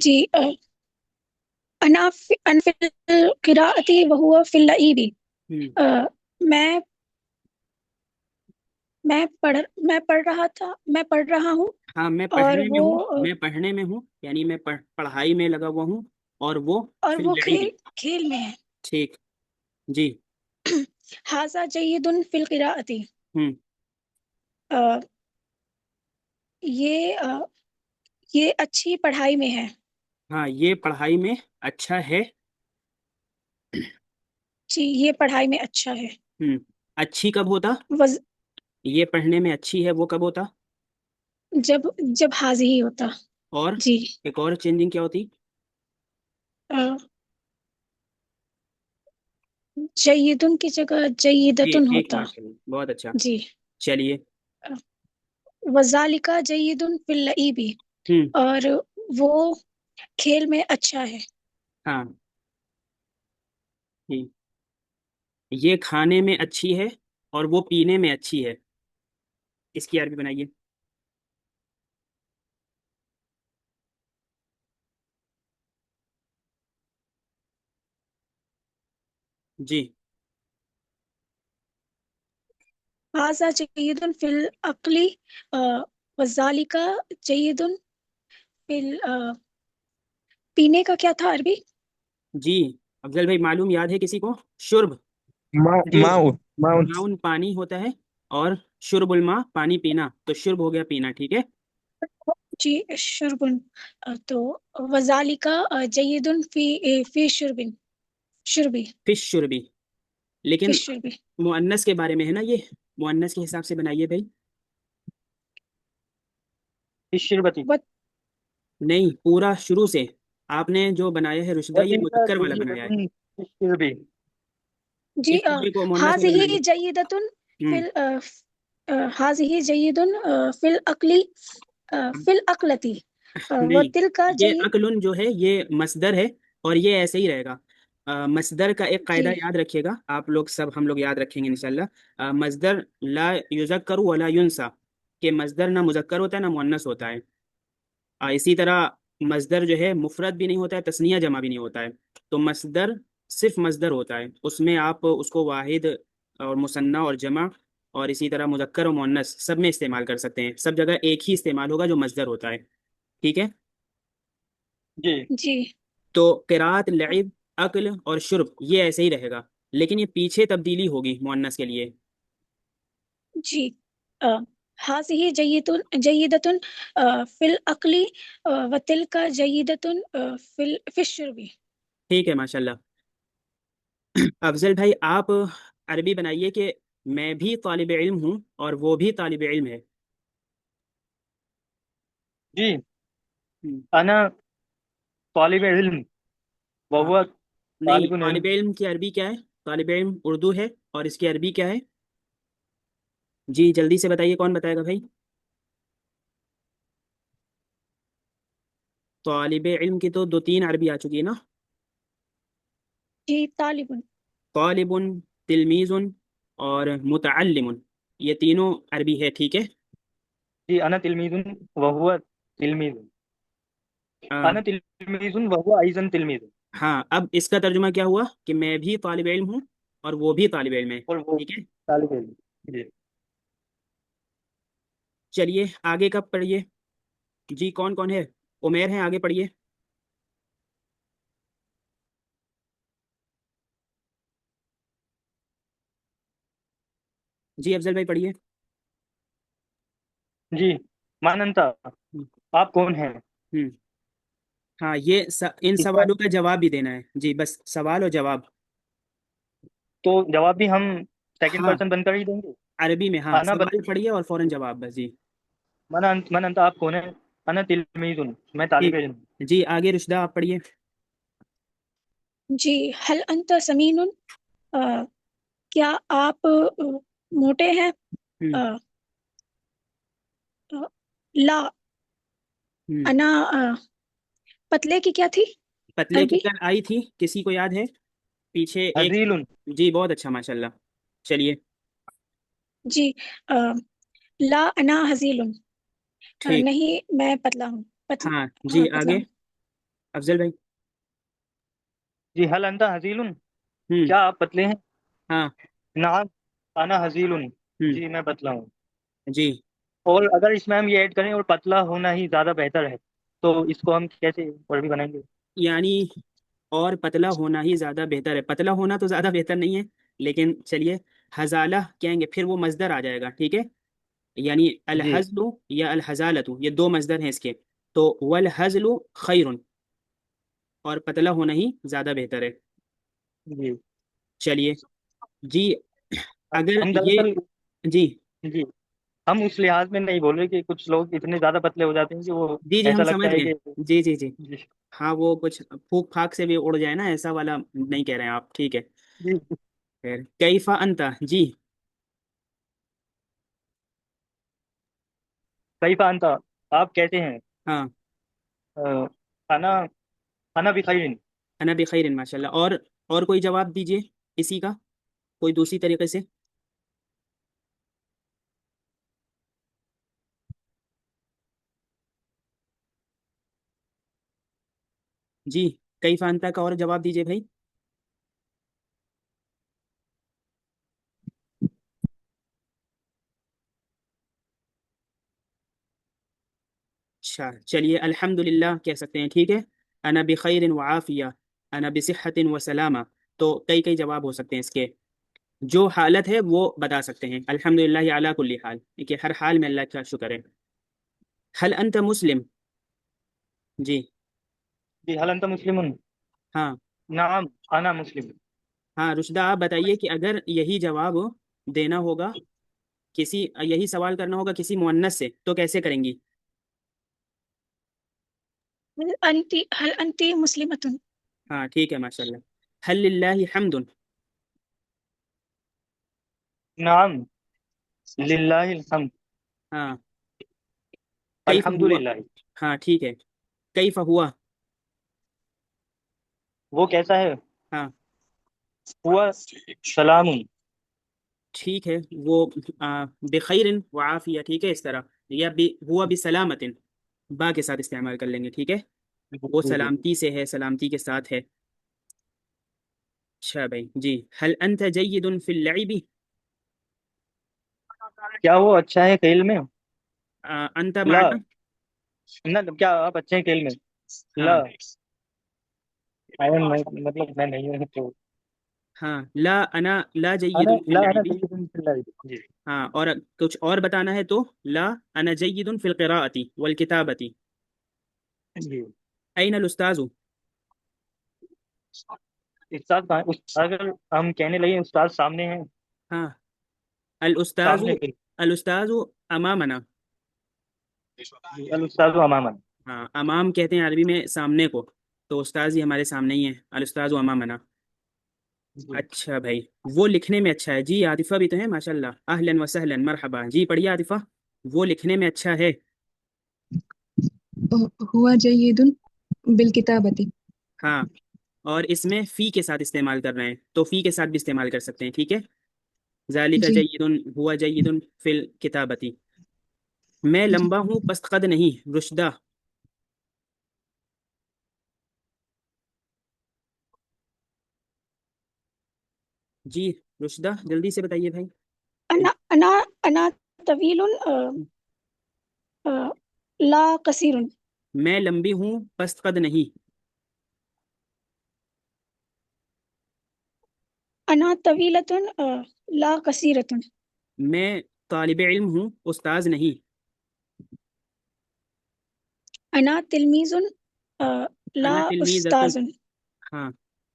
جی انا فی القراءتی وہو فی اللعب. ہوں میں میں پڑھ رہا ہوں ہاں میں اور پڑھنے میں وہ ہوں، میں پڑھنے میں ہوں یعنی میں پڑھائی میں لگا ہوا ہوں، اور وہ اور فی وہ اللعب. کھیل میں ہے. ٹھیک. جی. ھذا جید فی القراءۃ. ہوں یہ اچھی پڑھائی میں ہے. ہاں یہ پڑھائی میں اچھا ہے. جی یہ پڑھائی میں اچھا ہے. اچھی کب ہوتا؟ وز یہ پڑھنے میں اچھی ہے وہ کب ہوتا؟ جب جب حاضی ہی ہوتا. اور جی ایک اور چینجنگ کیا ہوتی؟ جیدن کی جگہ جی جیدتن ٹھیک، ہوتا. ماشاء اللہ، بہت اچھا. جی چلیے. وذالک جید فی اللعب. ہوں اور وہ کھیل میں اچھا ہے. ہاں ٹھیک. یہ کھانے میں اچھی ہے اور وہ پینے میں اچھی ہے. اس کی عربی بنائیے. جی. ھذا جید فی العقل وذالک جید فی پینے کا کیا تھا عربی؟ جی افضل بھائی، معلوم یاد ہے کسی کو؟ شرب. جی ماؤن ماؤن معاون پانی ہوتا ہے، اور شرب الماء پانی پینا، تو شرب ہو گیا پینا. ٹھیک ہے. جی شربن. تو وذالک جید فی شربی فش شربی. فی لیکن شربی. مؤنث کے بارے میں ہے نا، یہ مؤنث کے حساب سے بنائیے بھائی. الشربتی نہیں، پورا شروع سے. آپ نے جو بنایا ہے رشدہ، یہ وتلك مذکر والا بنایا ہے. جيدة في الشرب. جی اس جملے کو مؤنث والا ھذہ بنائیے. جیدۃ فی ہوں ھذہ جید فی العقل فی العقلتی نہیں، وتلک یہ جید. عقلن جو ہے یہ مصدر ہے، اور یہ ایسے ہی رہے گا. مصدر کا ایک قاعدہ جی یاد رکھیے گا آپ لوگ سب، ہم لوگ یاد رکھیں گے انشاءاللہ. مصدر لا یذکر ولا ینسا، کہ مصدر نہ مذکر ہوتا ہے نہ مؤنث ہوتا ہے. اسی طرح مصدر جو ہے مفرد بھی نہیں ہوتا ہے، تثنیہ جمع بھی نہیں ہوتا ہے. تو مصدر صرف مصدر ہوتا ہے، اس میں آپ اس کو واحد اور مثنیٰ اور جمع، اور اسی طرح مذکر و مؤنث سب میں استعمال کر سکتے ہیں. سب جگہ ایک ہی استعمال ہوگا جو مصدر ہوتا ہے. ٹھیک ہے. جی جی تو قرات، لعب، عقل اور شرب یہ ایسے ہی رہے گا، لیکن یہ پیچھے تبدیلی ہوگی مؤنث کے لیے. جی ھذہ جیدۃ فی العقل وتلک جیدۃ فی الشرب. ٹھیک ہے، ماشاء اللہ. افضل بھائی آپ عربی بنائیے کہ میں بھی طالب علم ہوں اور وہ بھی طالب علم ہے. جی ہم، انا طالب علم ہاں وهو نہیں، طالب علم. طالب علم کی عربی کیا ہے؟ طالب علم اردو ہے، اور اس کی عربی کیا ہے؟ جی جلدی سے بتائیے، کون بتائے گا بھائی؟ طالب علم کی تو دو تین عربی آ چکی ہے نا. جی طالب. طالب، تلمیذ اور متعلم، یہ تینوں عربی ہے. ٹھیک ہے. جی انا تلميذ وهو تلميذ. آ، انا تلميذ وهو ايضا تلميذ. ہاں اب اس کا ترجمہ کیا ہوا کہ میں بھی طالب علم ہوں اور وہ بھی طالب علم ہے. اور وہ ٹھیک ہے. طالب علم. جی چلیے آگے کا پڑھیے. جی کون کون ہے؟ عمیر ہیں، آگے پڑھیے. جی افضل بھائی پڑھیے. جی من انت، ہم، آپ کون ہیں؟ ہم، ہاں یہ ان اس کا سوالوں کا جواب بھی دینا ہے. جی بس سوال اور جواب. تو جواب بھی ہم سیکنڈ ہاں پرسن بن کر ہی دیں گے. عربی میں، ہاں انا سوال پڑھیے اور فوراً جواب. بس جی. من انت آپ کون ہیں؟ انا تلميذ، میں طالب ٹھیک. علم. جی آگے رشدہ آپ پڑھیے. جی هل انت سمین. کیا آپ موٹے ہیں؟ ہم، آ، آ، لا ہم. انا پتلے کی کیا تھی پتلے کی عربی؟ کل آئی تھی، کسی کو یاد ہے؟ پیچھے ایک. حزیل. جی بہت اچھا، ماشاء اللہ. چلیے. جی لا انا حزیل. ٹھیک. نہیں میں پتلا ہوں. ہاں جی ہاں پتلا آگے. ہوں. افضل بھائی؟ جی حل انت حزیل، ہوں کیا آپ پتلے ہیں؟ ہاں نعم انا حزیل، ہوں جی میں پتلا ہوں. جی. اور اگر اس میں ہم یہ ایڈ کریں اور پتلا ہونا ہی زیادہ بہتر ہے تو اس کو ہم کیسے اور بھی بنائیں گے؟ یعنی اور پتلا ہونا ہی زیادہ بہتر ہے. پتلا ہونا تو زیادہ بہتر نہیں ہے، لیکن چلیے حزالہ کہیں گے، پھر وہ مصدر آ جائے گا. ٹھیک ہے، یعنی جی الحزل یا الحزالت، یہ دو مصدر ہیں اس کے. تو والحزل خیر، اور پتلا ہونا ہی زیادہ بہتر ہے. جی. چلیے جی. اگر ہم یہ دراصل جی جی ہم اس لحاظ میں نہیں بول رہے کہ کچھ لوگ اتنے زیادہ پتلے ہو جاتے ہیں کہ وہ جی جی ہم ایسا لگتا سمجھ ہے گئے. کہ جی جی جی جی ہاں، وہ کچھ پھوک پھاک سے بھی اڑ جائے نا، ایسا والا نہیں کہہ رہے ہیں آپ. ٹھیک ہے. جی خیر، کیفا انت؟ جی کیف انت، آپ کیسے ہیں؟ ہاں. انا انا بخیر. انا بخیر ماشاء اللہ. اور کوئی جواب دیجیے اسی کا، کوئی دوسری طریقے سے. جی کیفا انت کا اور جواب دیجیے بھائی. اچھا چلیے الحمد للہ کہہ سکتے ہیں. ٹھیک ہے، انا بخیر وعافیہ، انا بصحت وسلامہ. تو کئی کئی جواب ہو سکتے ہیں اس کے. جو حالت ہے وہ بتا سکتے ہیں. الحمد للہ علی کل حال، کہ ہر حال میں اللہ کا شکر ہے. هل انت مسلم؟ جی جی حل انت مسلم. ہاں. نعم انا مسلم. ہاں رشدہ، آپ بتائیے کہ اگر یہی جواب دینا ہوگا کسی، یہی سوال کرنا ہوگا کسی مؤنث سے، تو کیسے کریں گی؟ هل أنت مسلمة؟ ہاں ٹھیک ہے ماشاء اللہ. هل للہ حمد؟ نعم للہ الحمد. ہاں. کیف الحمد ہوا؟ للہ. ہاں ٹھیک ہے. کیف ہوا؟ وہ کیسا ہے؟ ہاں ہوا سلام. ٹھیک ہے. وہ بخیر وعافیہ، ٹھیک ہے اس طرح. یا ہوا بسلامت، با کے ساتھ استعمال کر لیں گے. ٹھیک ہے، وہ سلامتی سے ہے، سلامتی کے ساتھ ہے. اچھا بھائی جی. هل انت جید فی اللعب؟ کیا وہ اچھا ہے کھیل میں؟ انت لا معنی. نہ، کیا آپ اچھے ہیں کھیل میں؟ لا ہاں مطلب میں نہیں ہوں تو ہاں. لا انا لا جید انا فی لا انا اللعب. جيد في اللعب. جی ہاں، اور کچھ اور بتانا ہے تو لا انا جید فی القراءۃ والکتابۃ. جی. این الاستاذ؟ استاد کہاں؟ اگر ہم کہنے لگے استاد سامنے ہیں. ہاں. الاستاذ، سامنے پہ. الاستاذ امامنا. جی الاستاد اماما. ہاں، امام کہتے ہیں عربی میں سامنے کو، تو استاذ ہی ہمارے سامنے ہی ہے. الاستاذ امامنا. جی اچھا بھائی، وہ لکھنے میں اچھا ہے. جی عاطفہ بھی تو ہے ماشاء اللہ. اہلا وسہلا مرحبا. جی پڑھیے عاطفہ. وہ لکھنے میں اچھا ہے. هو جيد بالكتابة. ہاں، اور اس میں فی کے ساتھ استعمال کر رہے ہیں، تو فی کے ساتھ بھی استعمال کر سکتے ہیں. ٹھیک ہے. ذالک جی جید، ہوا جید فی الکتابۃ. میں جی لمبا ہوں پست قد نہیں. رشدہ. جی رشدہ جلدی سے بتائیے بھائی. أنا طويل لا قصير. میں لمبی ہوں پست قد نہیں. أنا طويلة لا قصيرة. میں طالب علم ہوں استاذ نہیں. أنا تلميذ انا لا تلمیذۃ. أستاذ. ہاں.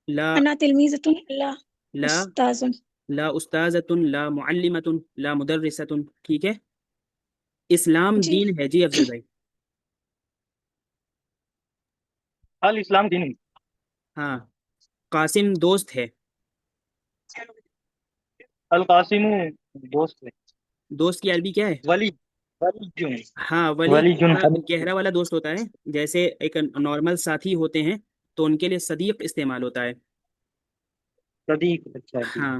لا أنا تلميذة لا لا أستاذ. لا استاذۃ، لا معلمۃ، لا مدرسۃ. ٹھیک ہے. اسلام جی دین ہے. جی افضل بھائی. الاسلام دین. ہاں. قاسم دوست ہے. القاسم دوست ہے. دوست کی عربی کیا ہے؟ ولی ولی جن. ہاں ولی ولی جن تھوڑا گہرا والا دوست ہوتا ہے. جیسے ایک نارمل ساتھی ہوتے ہیں تو ان کے لیے صدیق استعمال ہوتا ہے. صدیق. اچھا جی. ہاں.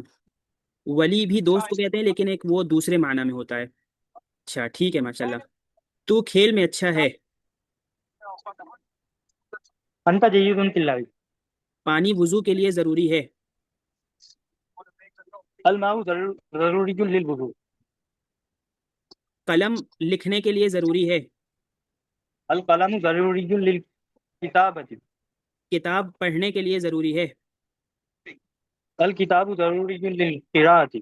ولی بھی دوست کو کہتے ہیں، لیکن ایک وہ دوسرے معنی میں ہوتا ہے. اچھا ٹھیک ہے ماشاء اللہ. تو کھیل میں اچھا ہے. انت جیدن فی اللعب. پانی وضو کے لیے ضروری ہے. الماء ضروری للوضوء. قلم لکھنے کے لیے ضروری ہے. القلم ضروری للکتابۃ. کتاب پڑھنے کے لیے ضروری ہے. الکتاب ضروری للقراءۃ.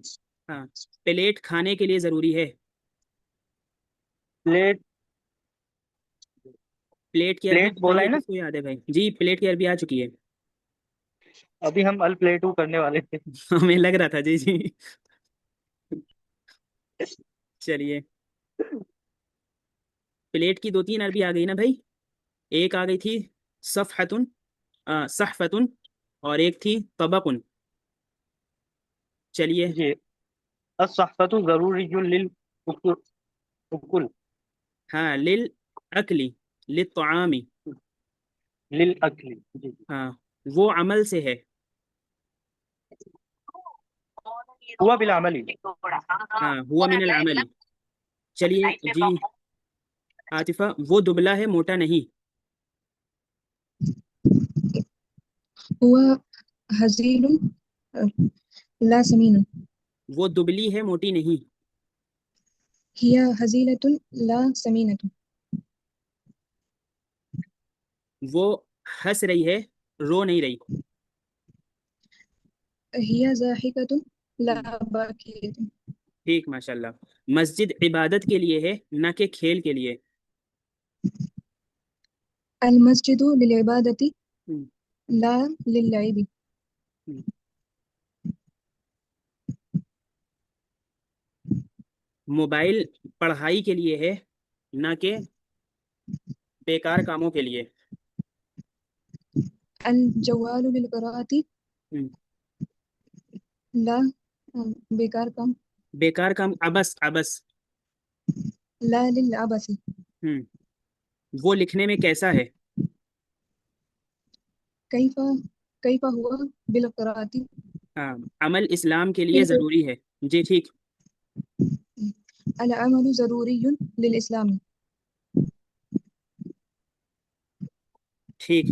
ہاں. پلیٹ کھانے کے لیے ضروری ہے. پلیٹ پلیٹ کی عربی پلیٹ بولا بتائیے، ہے نا، کس کو یاد ہے بھائی؟ جی پلیٹ کی عربی آ چکی ہے. ابھی ہم الپلیٹو کرنے والے تھے. ہمیں لگ رہا تھا. جی جی. چلیے، پلیٹ کی 2-3 عربی آ گئی نا بھائی. ایک آ گئی تھی صفحتن، صحفتن، اور ایک تھی طبقن. چلیے. جی. الصحفۃ ضروری للأکل. ہاں، للأکلی، للطعامی. للأکل. جی. ہاں، وہ عمل سے ہے. ہوا بالعمل. ہاں، ہوا من العمل. چلیے جی عاطفہ، وہ دبلا ہے موٹا نہیں. هو هزيل لا سمين. وہ دبلی ہے موٹی نہیں. هي هزيلة لا سمينة. وہ ہنس رہی ہے، رو نہیں رہی. هي ضاحكة لا باكية. ٹھیک، ماشاء اللہ. مسجد عبادت کے لیے ہے، نہ کہ کھیل کے لیے. المسجد للعبادة ہم، لا للعب. ہم. موبائل پڑھائی کے لیے ہے، نہ کہ بیکار کاموں کے لیے. الجوال للقراءة ہم. لا بیکار کام. بیکار کام عبث، عبث. لا للعبث. ہم. وہ لکھنے میں کیسا ہے؟ کیف کیف ہوا بالقراءة. ہاں، عمل اسلام کے لیے ضروری ہے. جی ٹھیک. العمل ضروری للإسلام. ٹھیک.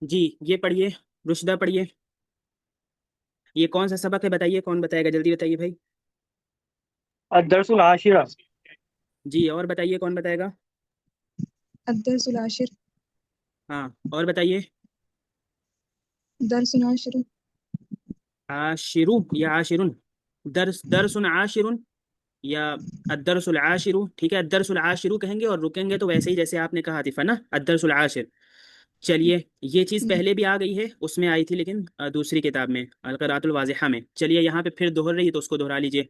جی یہ پڑھیے، رشدہ پڑھیے. یہ کون سا سبق ہے بتائیے، کون بتائے گا؟ جلدی بتائیے بھائی. الدرس العاشرہ. جی اور بتائیے، کون بتائے گا؟ الدرس العاشر. ہاں اور بتائیے. درس عاشر. عاشرو یا عاشرن؟ درس عاشر یا الدرس العاشر. ٹھیک ہے، الدرس العاشر کہیں گے اور رکیں گے تو ویسے ہی جیسے آپ نے کہا عاطفہ نا، الدرس العاشر. چلیے، یہ چیز پہلے بھی آ گئی ہے، اس میں آئی تھی لیکن دوسری کتاب میں، القراءۃ الواضحہ میں. چلیے یہاں پہ پھر دوہر رہی ہے تو اس کو دہرا لیجئے.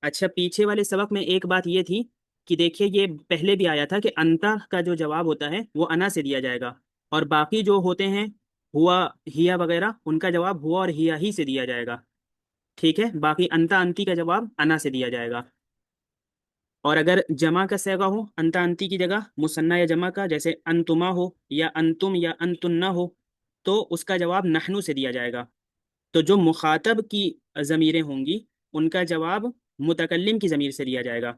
اچھا، پیچھے والے سبق میں ایک بات یہ تھی کہ دیکھیے یہ پہلے بھی آیا تھا کہ انتا کا جو جواب ہوتا ہے وہ انا سے دیا جائے گا، اور باقی جو ہوتے ہیں ہوا، ہیا وغیرہ، ان کا جواب ہوا اور ہیا ہی سے دیا جائے گا. ٹھیک ہے، باقی انتا انتی کا جواب انا سے دیا جائے گا. اور اگر جمع کا صیغہ ہو انتا انتی کی جگہ، مثنیٰ یا جمع کا، جیسے انتما ہو یا انتم یا انتن ہو، تو اس کا جواب نحنو سے دیا جائے گا. تو جو مخاطب کی ضمیریں ہوں گی ان کا جواب متکلم کی ضمیر سے دیا جائے گا،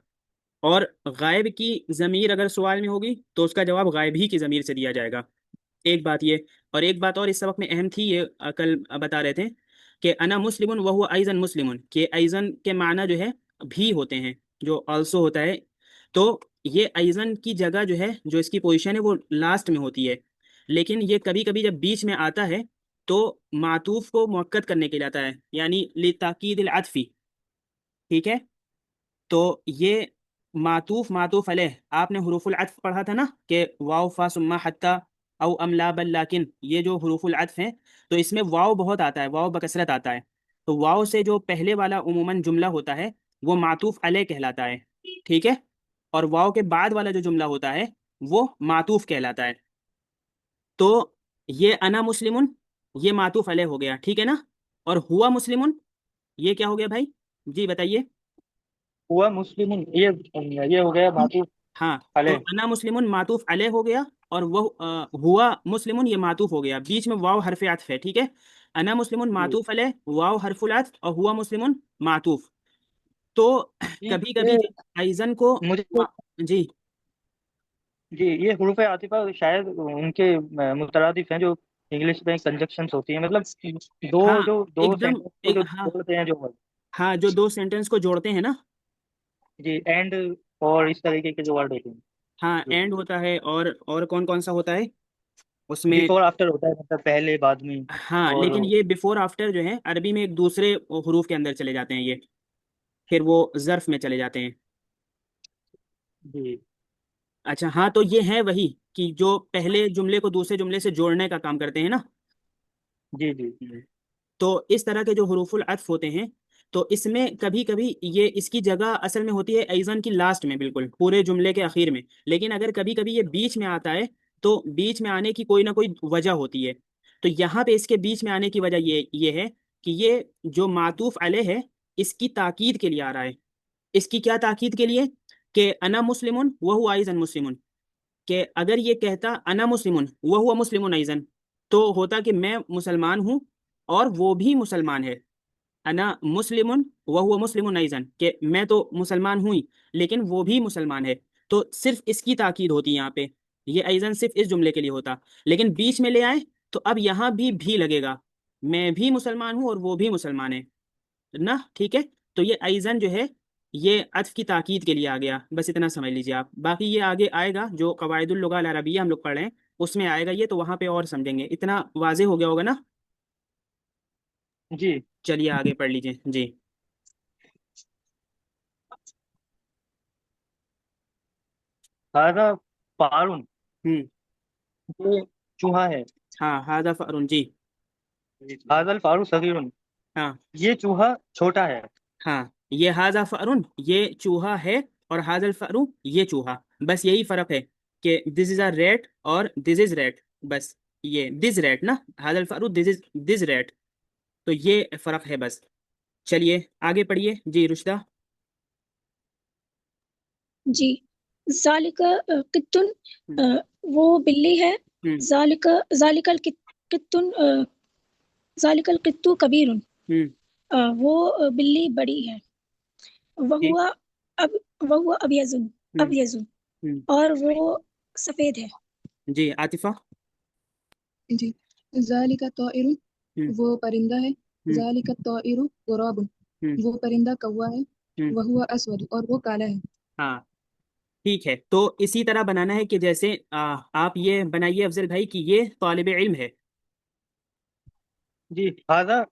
اور غائب کی ضمیر اگر سوال میں ہوگی تو اس کا جواب غائب ہی کی ضمیر سے دیا جائے گا. ایک بات یہ، اور ایک بات اور اس سبق میں اہم تھی، یہ کل بتا رہے تھے کہ انا مسلم وہو ایضا مسلم، کہ ایضا کے معنی جو ہے بھی ہوتے ہیں، جو آلسو ہوتا ہے. تو یہ ایضا کی جگہ جو ہے، جو اس کی پوزیشن ہے وہ لاسٹ میں ہوتی ہے، لیکن یہ کبھی کبھی جب بیچ میں آتا ہے تو معطوف کو مؤکد کرنے کے لیے آتا ہے، یعنی لتاکید العطفی. ٹھیک ہے، تو یہ معطوف علیہ، آپ نے حروف العطف پڑھا تھا نا کہ واو فا ثم حتی او ام لا بل لیکن، یہ جو حروف العطف ہیں تو اس میں واو بہت آتا ہے، واو بکثرت آتا ہے. تو واو سے جو پہلے والا عموماً جملہ ہوتا ہے وہ معطوف علیہ کہلاتا ہے. ٹھیک ہے، اور واو کے بعد والا جو جملہ ہوتا ہے وہ معطوف کہلاتا ہے. تو یہ انا مسلمن یہ معطوف علیہ ہو گیا، ٹھیک ہے نا. اور ہوا مسلمن یہ کیا ہو گیا بھائی؟ جی بتائیے. ہوا مسلم، یہ ہو گیا معطوف ہاں، تو علیہ. انا مسلمن معطوف علیہ ہو گیا، اور وہ ہوا مسلمن یہ معطوف ہو گیا، بیچ میں واو حرف عطف ہے. ٹھیک ہے، انا مسلمن جی. معطوف علیہ، واو حرف العطف، اور ہوا مسلمن معطوف. تو جی کبھی یہ کبھی ایزن کو مجھے جی جی یہ حروف عاطفہ شاید ان کے مترادف ہیں جو انگلش میں کنجکشنز ہوتی ہیں، مطلب ہاں دو ایک دم سینٹینس کو جو ہاں جوڑتے ہیں جو word۔ ہاں جو دو سینٹینس کو جوڑتے ہیں نا، جی اینڈ اور اس طریقے کے جو ورڈ ہوتے ہیں ہاں جو اینڈ ہوتا ہے، اور کون کون سا ہوتا ہے اس میں؟ بفور آفٹر ہوتا ہے، مطلب پہلے بعد میں، ہاں اور لیکن یہ بفور آفٹر جو ہے عربی میں ایک دوسرے حروف کے اندر چلے جاتے ہیں، یہ پھر وہ ظرف میں چلے جاتے ہیں۔ جی اچھا ہاں، تو یہ ہے وہی کہ جو پہلے جملے کو دوسرے جملے سے جوڑنے کا کام کرتے ہیں نا۔ جی جی تو اس طرح کے جو حروف العطف ہوتے ہیں، تو اس میں کبھی کبھی یہ اس کی جگہ اصل میں ہوتی ہے ایزن کی لاسٹ میں، بالکل پورے جملے کے اخیر میں، لیکن اگر کبھی کبھی یہ بیچ میں آتا ہے تو بیچ میں آنے کی کوئی نہ کوئی وجہ ہوتی ہے۔ تو یہاں پہ اس کے بیچ میں آنے کی وجہ یہ ہے کہ یہ جو معطوف علیہ ہے اس کی تاکید کے لیے آ رہا ہے۔ اس کی کیا تاکید کے لیے؟ کہ انا مسلمن وہو ایزن مسلمن، کہ اگر یہ کہتا انا مسلمن وہو مسلمن ایزن، تو ہوتا کہ میں مسلمان ہوں اور وہ بھی مسلمان ہے۔ انا مسلمن وہو مسلمن ایزن، کہ میں تو مسلمان ہوں ہی لیکن وہ بھی مسلمان ہے، تو صرف اس کی تاکید ہوتی ہے یہاں پہ، یہ ایزن صرف اس جملے کے لیے ہوتا۔ لیکن بیچ میں لے آئے تو اب یہاں بھی لگے گا، میں بھی مسلمان ہوں اور وہ بھی مسلمان ہے نا، ٹھیک ہے؟ تو یہ ایزن جو ہے یہ عطف کی تاکید کے لیے آ گیا، بس اتنا سمجھ لیجیے آپ۔ باقی یہ آگے آئے گا جو قواعد اللغہ العربیہ ہم لوگ پڑھ رہے ہیں اس میں آئے گا یہ، تو وہاں پہ اور سمجھیں گے۔ اتنا واضح ہو گیا ہوگا نا؟ جی چلیے آگے پڑھ لیجیے جی۔ هذا فار، ہوں یہ چوہا ہے۔ ہاں ہاذا فأر جی۔ هذا الفار صغیر، ہاں یہ چوہا چھوٹا ہے۔ ہاں یہ ہاذا فأر یہ چوہا ہے، اور ہاذا الفأر یہ چوہا، بس یہی فرق ہے کہ دس از اے ریٹ اور دس از ریٹ، بس یہ دس ریٹ نا، ہاذا الفأر دس ریٹ، تو یہ فرق ہے بس۔ چلیے آگے پڑھیے جی رشدہ۔ جی ذالک قطن، وہ بلی ہے۔ ہوں ذالک القطن، ذالک القط کبیر، ہوں وہ بلی بڑی ہے۔ جی وہوا اب وہوا ابیض، ہوں ابیض، ہوں اور وہ سفید ہے۔ جی عاطفہ۔ جی ذالک طائر، ہوں وہ پرندہ ہے۔ ہوں ذالک الطائر غراب، ہوں وہ پرندہ کوا ہے۔ ہوں وہو اسود، اور وہ کالا ہے۔ ہاں ٹھیک ہے، تو اسی طرح بنانا ہے کہ جیسے آپ یہ بنائیے افضل بھائی کہ یہ طالب علم ہے، جی هذا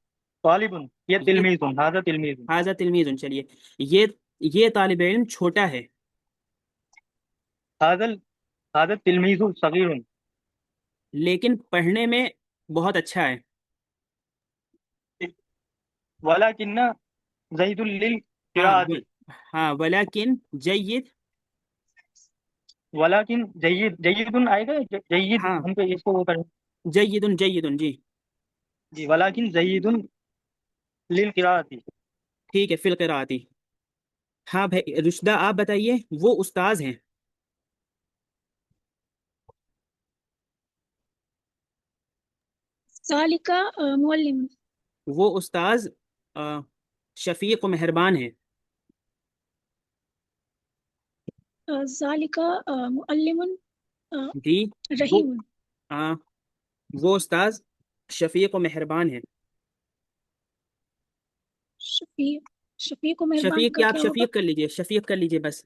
طالب، یہ یہ تلمیذ، هذا تلمیذ۔ حاضہ تلمیذ، چلیے یہ طالب علم چھوٹا ہے، هذا التلمیذ صغیر، لیکن پڑھنے میں بہت اچھا ہے۔ ولكن زید ہاں للقراءة، ہاں ولیکن جید، ولكن جید آئے گا، جید ہاں ہم کو اس کو وہ کریں جید جید جی جی، ولكن زید للقراءة۔ ٹھیک ہے، فی القراءتی۔ ہاں بھائی رشدہ آپ بتائیے، وہ استاذ ہیں، ذالک معلم، وہ استاذ شفیق و مہربان ہیں۔ ذالک معلم جی وہ رحیم، آ، وہ استاذ شفیق و مہربان ہیں۔ شفیق و مہربان شفیق کا کیا، آپ کیا ہوگا؟ شفیق کر لیجئے، شفیق کر لیجئے بس،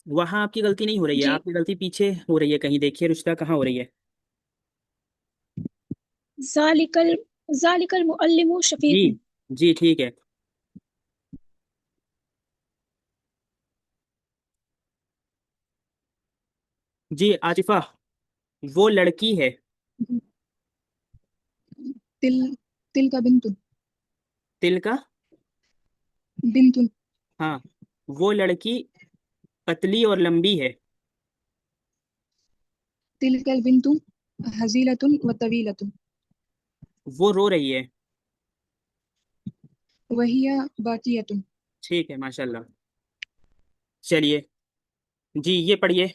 وہاں آپ کی غلطی نہیں ہو رہی ہے، جی آپ کی غلطی پیچھے ہو رہی ہے کہیں، دیکھیے رشدہ کہاں ہو رہی ہے۔ ذالک المعلم جی شفیق، جی ٹھیک ہے۔ جی عاطفہ، وہ لڑکی ہے، تل تل کا بنت، تل کا، بنت، ہاں وہ لڑکی پتلی اور لمبی ہے، تل کا البنت حزیلۃ و طویلۃ، وہ رو رہی ہے، وہی باقیۃ۔ ٹھیک ہے ماشاء اللہ۔ چلیے جی یہ پڑھیے۔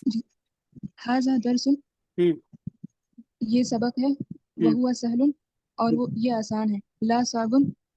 جی ھذا درس، ہوں یہ سبق ہے۔ ہوں وہو سہل، اور وہ یہ آسان ہے۔ لا صعب،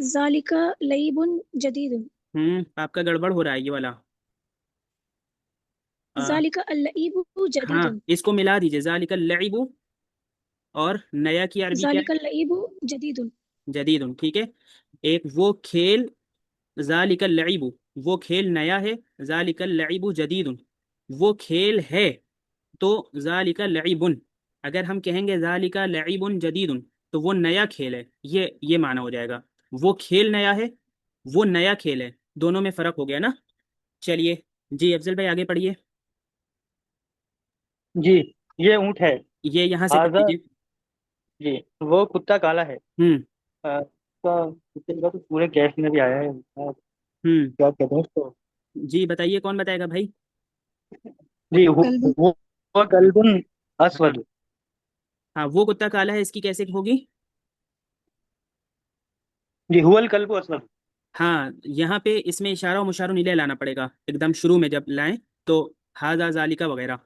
ذالک لعیب جدید آپ کا گڑبڑ ہو رہا ہے یہ والا. ذالک اللعیب جدید ہاں اس کو ملا دیجیے. ذالک اللعب اور نیا کی عربی کیا ذالک اللعیب جدید ہے؟ جدید. ٹھیک ہے. ایک وہ کھیل ذالک اللعب وہ کھیل نیا ہے. ذالک اللعب جدید وہ کھیل ہے. تو ذالک لعب اگر ہم کہیں گے ذالک لعب جدید تو وہ نیا کھیل ہے. یہ معنی ہو جائے گا. وہ کھیل نیا ہے وہ نیا کھیل ہے. دونوں میں فرق ہو گیا نا. چلیے جی افضل بھائی آگے پڑھیے. جی یہ اونٹ ہے. یہ یہاں سے پڑھ ہاذا لیجیے. جی وہ کتا کالا ہے. ہوں اس کا کتے کا تو پورے گیس میں بھی آیا ہے. ہوں کیا کہتے ہیں اس کو؟ جی بتائیے کون بتائے گا بھائی. جی کلب وہ کلب اسود. ہاں وہ کتا کالا ہے اس کی کیسے ہوگی. جی هو الکلب اسود. ہاں یہاں پہ اس میں اشارہ و مشار الیہ لانا پڑے گا ایک دم شروع میں جب لائیں تو ھذا ذالک وغیرہ.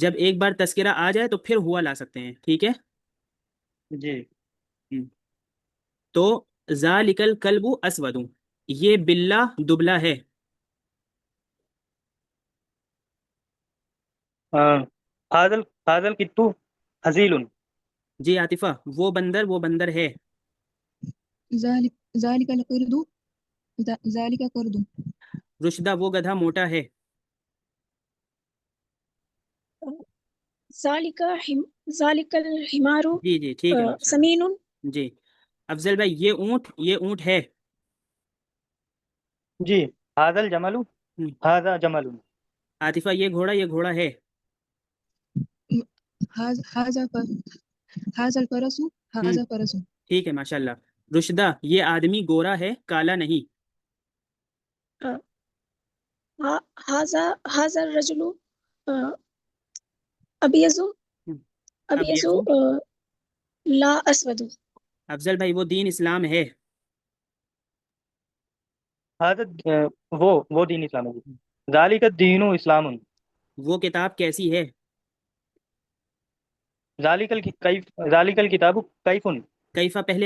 جب ایک بار تذکرہ آ جائے تو پھر ہوا لا سکتے ہیں. ٹھیک ہے. جی تو ذالک الکلب اسود یہ بلہ دبلا ہے. هذا القط هزیل. جی عاطفہ وہ بندر ہے. ذالک القرد ذالک قرد رشدہ وہ گدھا موٹا ہے. ذالک الحمار جی جی ٹھیک ہے ماشاء سمین اللہ. جی افضل بھائی یہ اونٹ ہے. جی هذا الجمل هذا جمل. عاطفہ یہ گھوڑا ہے. هذا الفرس هذا فرس ٹھیک ہے ماشاء اللہ. رشدہ یہ آدمی گورا ہے کالا نہیں. ھذا الرجل ابیض اب یہ لا اسود. افضل بھائی وہ دین اسلام ہے. هذا وہ دین اسلام ہے. ذالک الدین اسلام. وہ کتاب کیسی ہے. ذالک الکتاب کیف. کیفہ پہلے